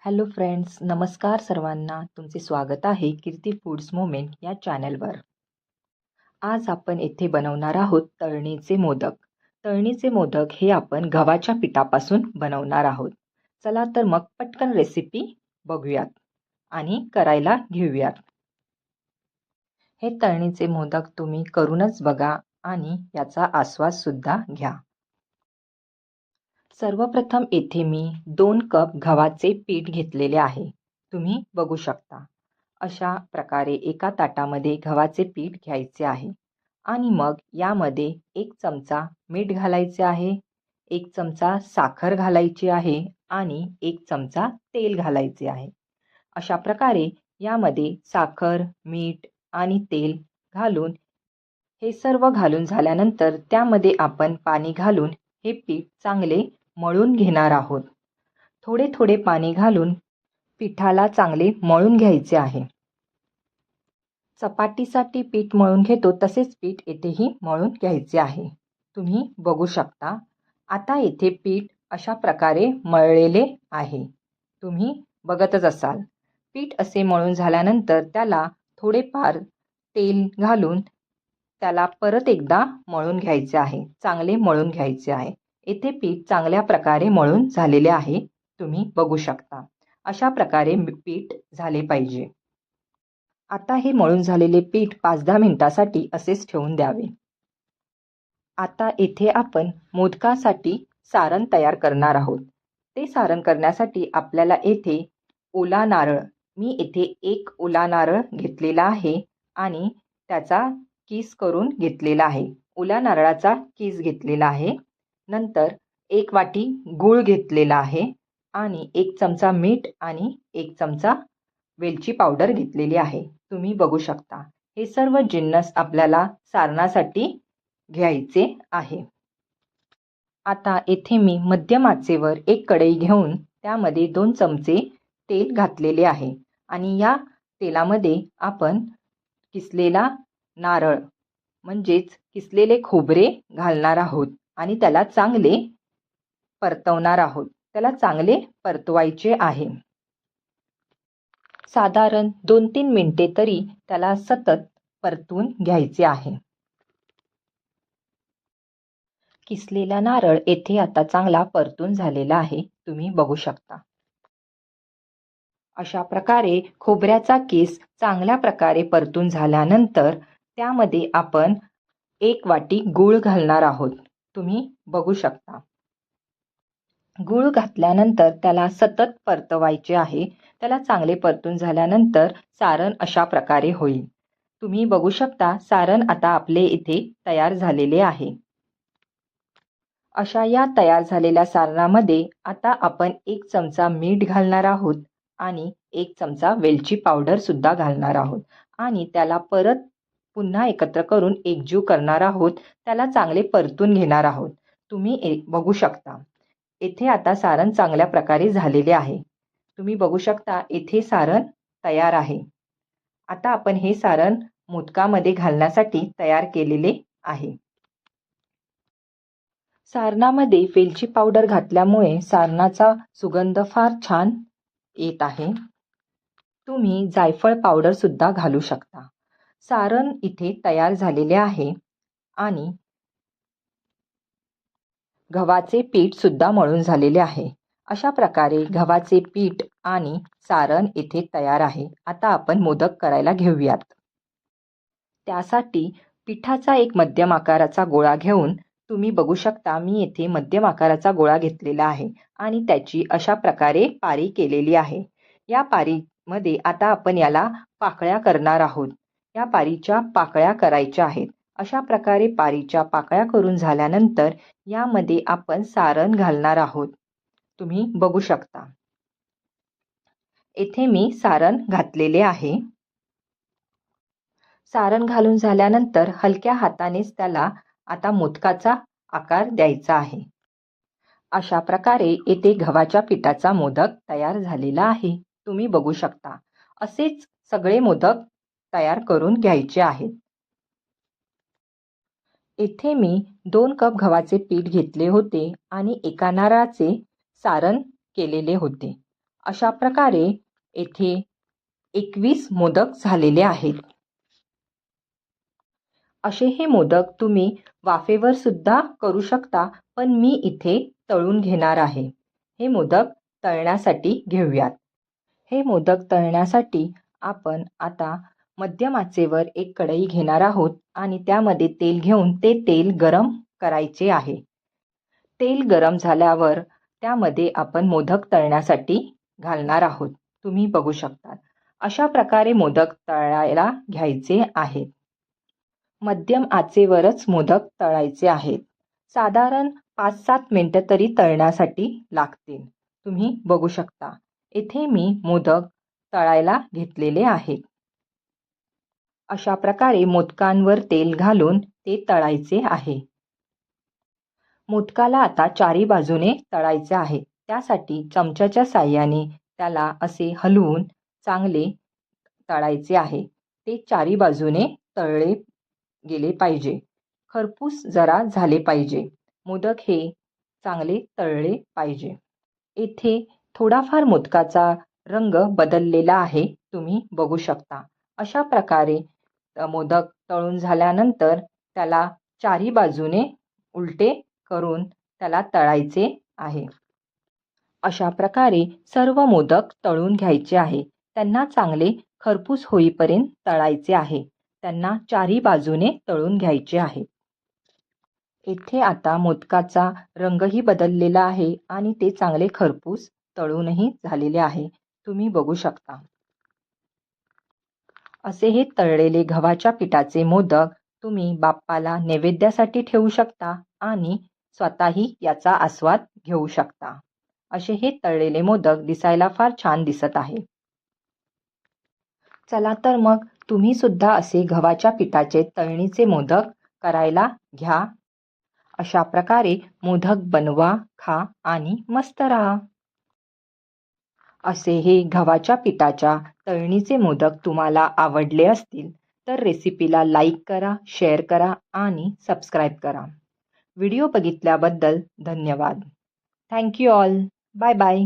Hello friends, नमस्कार सर्वांना. तुमचे स्वागत आहे कीर्ती फूड्स मोमेंट या चॅनलवर. आज आपण येथे बनवणार आहोत तळणीचे मोदक. तळणीचे मोदक हे आपण गव्हाच्या पिठापासून बनवणार आहोत. चला तर मग पटकन रेसिपी बघूयात आणि करायला घेऊयात. हे तळणीचे मोदक तुम्ही करूनच बघा आणि याचा आस्वाद सुद्धा घ्या. सर्वप्रथम येथे मी 2 कप गव्हाचे पीठ घेतलेले आहे. तुम्ही बघू शकता. अशा प्रकारे एका ताटामध्ये गव्हाचे पीठ घ्यायचे आहे आणि मग यामध्ये 1 चमचा मीठ घालायचे आहे, 1 चमचा साखर घालायची आहे आणि 1 चमचा तेल घालायचे आहे. अशा प्रकारे यामध्ये साखर, मीठ आणि तेल घालून हे सर्व घालून झाल्यानंतर त्यामध्ये आपण पाणी घालून हे पीठ चांगले मळून घेणार आहोत. थोडे थोडे पाणी घालून पिठाला चांगले मळून घ्यायचे आहे. चपातीसाठी पीठ मळून घेतो तसेच पीठ येथेही मळून घ्यायचे आहे. तुम्ही बघू शकता. आता येथे पीठ अशा प्रकारे मळलेले आहे. तुम्ही बघतच असाल. पीठ असे मळून झाल्यानंतर त्याला थोडेफार तेल घालून त्याला परत एकदा मळून घ्यायचे आहे. चांगले मळून घ्यायचे आहे. येथे पीठ चांगल्या प्रकारे मळून झालेले आहे. तुम्ही बघू शकता. अशा प्रकारे पीठ झाले पाहिजे. आता हे मळून झालेले पीठ 5-10 मिनिटासाठी असेच ठेवून द्यावे. आता येथे आपण मोदकासाठी सारण तयार करणार आहोत. ते सारण करण्यासाठी आपल्याला येथे ओला नारळ, मी येथे 1 ओला नारळ घेतलेला आहे आणि त्याचा कीस करून घेतलेला आहे. ओल्या नारळाचा कीस घेतलेला आहे. नंतर 1 वाटी गूळ घेतलेला आहे आणि 1 चमचा मीठ आणि 1 चमचा वेलची पावडर घेतलेली आहे. तुम्ही बघू शकता. हे सर्व जिन्नस आपल्याला सारणासाठी घ्यायचे आहे. आता येथे मी मध्यम आचेवर 1 कढई घेऊन त्यामध्ये 2 चमचे तेल घातलेले आहे आणि या तेलामध्ये आपण किसलेला नारळ म्हणजेच किसलेले खोबरे घालणार आहोत आणि त्याला चांगले परतवणार आहोत. त्याला चांगले परतवायचे आहे. साधारण 2-3 मिनिटे तरी त्याला सतत परतून घ्यायचे आहे. किसलेला नारळ येथे आता चांगला परतून झालेला आहे. तुम्ही बघू शकता. अशा प्रकारे खोबऱ्याचा कीस चांगल्या प्रकारे परतून झाल्यानंतर त्यामध्ये आपण 1 वाटी गूळ घालणार आहोत. तुम्ही बघू शकता. गूळ घातल्यानंतर त्याला सतत परतवायचे आहे. त्याला चांगले परतून झाल्यानंतर सारण अशा प्रकारे होईल. तुम्ही बघू शकता. सारण आता आपले इथे तयार झालेले आहे. अशा या तयार झालेल्या सारणामध्ये आता आपण 1 चमचा मीठ घालणार आहोत आणि 1 चमचा वेलची पावडर सुद्धा घालणार आहोत आणि त्याला परत पुन्हा एकत्र करून एकजीव करणार आहोत. त्याला चांगले परतून घेणार आहोत. तुम्ही बघू शकता. येथे आता सारण चांगल्या प्रकारे झालेले आहे. तुम्ही बघू शकता. येथे सारण तयार आहे. आता आपण हे सारण मोदकामध्ये घालण्यासाठी तयार केलेले आहे. सारणामध्ये वेलची पावडर घातल्यामुळे सारणाचा सुगंध फार छान येत आहे. तुम्ही जायफळ पावडर सुद्धा घालू शकता. सारण इथे तयार झालेले आहे आणि गव्हाचे पीठ सुद्धा मळून झालेले आहे. अशा प्रकारे गव्हाचे पीठ आणि सारण इथे तयार आहे. आता आपण मोदक करायला घेऊयात. त्यासाठी पिठाचा एक मध्यम आकाराचा गोळा घेऊन तुम्ही बघू शकता. मी येथे मध्यम आकाराचा गोळा घेतलेला आहे आणि त्याची अशा प्रकारे पारी केलेली आहे. या पारीमध्ये आता आपण याला पाकळ्या करणार आहोत. या पारीच्या पाकळ्या करायच्या आहेत. अशा प्रकारे पारीच्या पाकळ्या करून झाल्यानंतर यामध्ये आपण सारण घालणार आहोत. तुम्ही बघू शकता. येथे मी सारण घातलेले आहे. सारण घालून झाल्यानंतर हलक्या हातानेच त्याला आता मोदकाचा आकार द्यायचा आहे. अशा प्रकारे येथे गव्हाच्या पिठाचा मोदक तयार झालेला आहे. तुम्ही बघू शकता. असेच सगळे मोदक तयार करून घ्यायचे आहेत. येथे मी 2 कप गव्हाचे पीठ घेतले होते आणि एका नारळाचे सारण केलेले होते. अशा प्रकारे येथे 21 मोदक झालेले आहेत. असे हे मोदक तुम्ही वाफेवर सुद्धा करू शकता, पण मी इथे तळून घेणार आहे. हे मोदक तळण्यासाठी घेऊयात. हे मोदक तळण्यासाठी आपण आता मध्यम आचेवर एक कढई घेणार आहोत आणि त्यामध्ये तेल घेऊन ते तेल गरम करायचे आहे. तेल गरम झाल्यावर त्यामध्ये आपण मोदक तळण्यासाठी घालणार आहोत. तुम्ही बघू शकता. अशा प्रकारे मोदक तळायला घ्यायचे आहेत. मध्यम आचेवरच मोदक तळायचे आहेत. साधारण 5-7 मिनिटं तरी तळण्यासाठी लागतील. तुम्ही बघू शकता. येथे मी मोदक तळायला घेतलेले आहेत. अशा प्रकारे मोदकांवर तेल घालून ते तळायचे आहे. मोदकाला आता चारी बाजूने तळायचे आहे. त्यासाठी चमच्याच्या साहाय्याने त्याला असे हलवून चांगले तळायचे आहे. ते चारी बाजूने तळले गेले पाहिजे. खरपूस जरा झाले पाहिजे. मोदक हे चांगले तळले पाहिजे. येथे थोडाफार मोदकाचा रंग बदललेला आहे. तुम्ही बघू शकता. अशा प्रकारे मोदक तळून झाल्यानंतर त्याला चारी बाजूने उलटे करून त्याला तळायचे आहे. अशा प्रकारे सर्व मोदक तळून घ्यायचे आहे. त्यांना चांगले खरपूस होईपर्यंत तळायचे आहे. त्यांना चारी बाजूने तळून घ्यायचे आहे. येथे आता मोदकाचा रंगही बदललेला आहे आणि ते चांगले खरपूस तळूनही झालेले आहे. तुम्ही बघू शकता. असे हे तळलेले गव्हाच्या पिठाचे मोदक तुम्ही बाप्पाला नैवेद्यासाठी ठेवू शकता आणि स्वतःही याचा आस्वाद घेऊ शकता. असे हे तळलेले मोदक दिसायला फार छान दिसत आहे. चला तर मग तुम्ही सुद्धा असे गव्हाच्या पिठाचे तळणीचे मोदक करायला घ्या. अशा प्रकारे मोदक बनवा, खा आणि मस्त राहा. असे हे गव्हाच्या पिठाच्या तळणीचे मोदक तुम्हाला आवडले असतील तर रेसिपीला लाईक करा, शेअर करा आणि सबस्क्राईब करा. व्हिडिओ बघितल्याबद्दल धन्यवाद. Thank you all. Bye bye.